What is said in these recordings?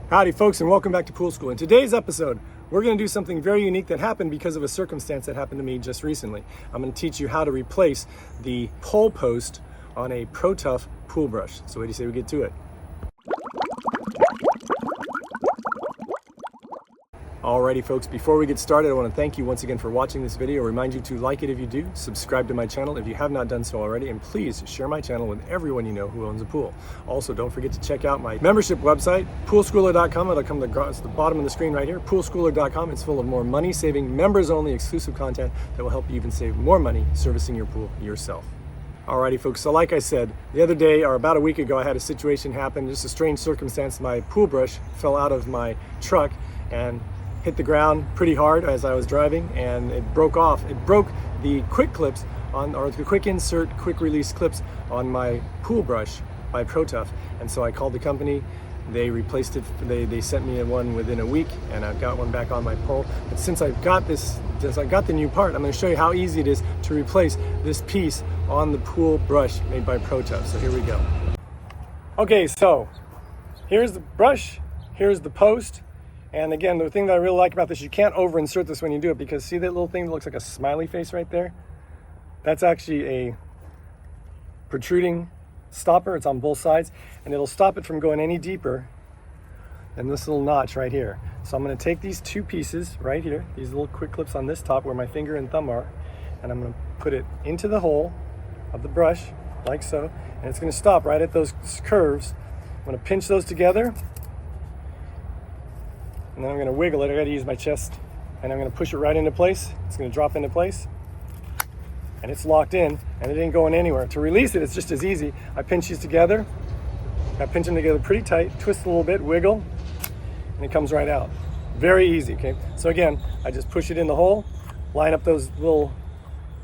Howdy folks, and welcome back to Pool School. In today's episode, we're going to do something very unique that happened because of a circumstance that happened to me just recently. I'm going to teach you how to replace the pole post on a Pro-Tuff pool brush. So what do you say we get to it? Alrighty folks, before we get started, I want to thank you once again for watching this video. Remind you to like it if you do, subscribe to my channel if you have not done so already, and please share my channel with everyone you know who owns a pool. Also, don't forget to check out my membership website, poolschooler.com. It'll come across the bottom of the screen right here, poolschooler.com. It's full of more money-saving, members-only exclusive content that will help you even save more money servicing your pool yourself. Alrighty folks, so like I said, the other day, or about a week ago, I had a situation happen, just a strange circumstance. My pool brush fell out of my truck and hit the ground pretty hard as I was driving, and it broke off. It broke the quick clips on, or the quick insert, quick release clips on my pool brush by Pro-Tuff. And so I called the company. They replaced it. They sent me one within a week, and I've got one back on my pole. But since I got the new part, I'm going to show you how easy it is to replace this piece on the pool brush made by Pro-Tuff. So here we go. Okay, so here's the brush, here's the post. And again, the thing that I really like about this, you can't over insert this when you do it, because see that little thing that looks like a smiley face right there? That's actually a protruding stopper. It's on both sides, and it'll stop it from going any deeper than this little notch right here. So I'm going to take these two pieces right here, these little quick clips on this top where my finger and thumb are, and I'm going to put it into the hole of the brush like so, and it's going to stop right at those curves. I'm going to pinch those together, and then I'm going to wiggle it. I got to use my chest, and I'm going to push it right into place. It's going to drop into place, and it's locked in, and it ain't going anywhere. To release it, it's just as easy. I pinch these together. I pinch them together pretty tight, twist a little bit, wiggle, and it comes right out. Very easy, okay? So again, I just push it in the hole, line up those little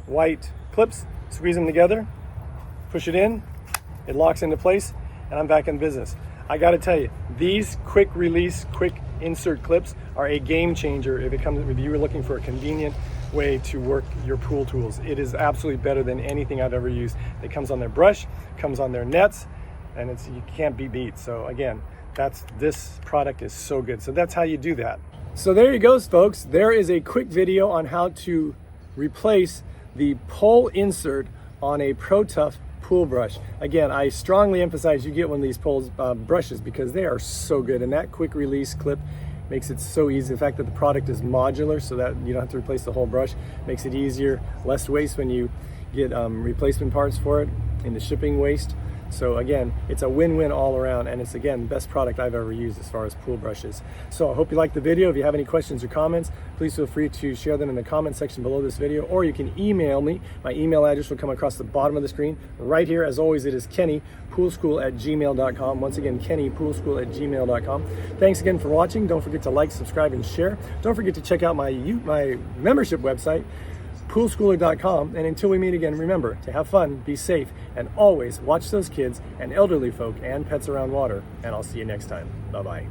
white clips, squeeze them together, push it in, it locks into place, and I'm back in business. I got to tell you, these quick release, quick insert clips are a game changer if you were looking for a convenient way to work your pool tools. It is absolutely better than anything I've ever used. It comes on their brush, comes on their nets, and you can't be beat. So again, this product is so good. So that's how you do that. So there you go, folks. There is a quick video on how to replace the pole insert on a Pro-Tuff pool brush. Again, I strongly emphasize you get one of these brushes because they are so good, and that quick release clip makes it so easy. The fact that the product is modular so that you don't have to replace the whole brush makes it easier, less waste when you get replacement parts for it in the shipping waste. So again, it's a win-win all around, and it's again the best product I've ever used as far as pool brushes. So I hope you liked the video. If you have any questions or comments, please feel free to share them in the comment section below this video, or you can email me. My email address will come across the bottom of the screen right here. As always, it is kennypoolschool@gmail.com. Once again, kennypoolschool@gmail.com. Thanks again for watching. Don't forget to like, subscribe, and share. Don't forget to check out my membership website, poolschooler.com. And until we meet again, remember to have fun, be safe, and always watch those kids and elderly folk and pets around water. And I'll see you next time. Bye-bye.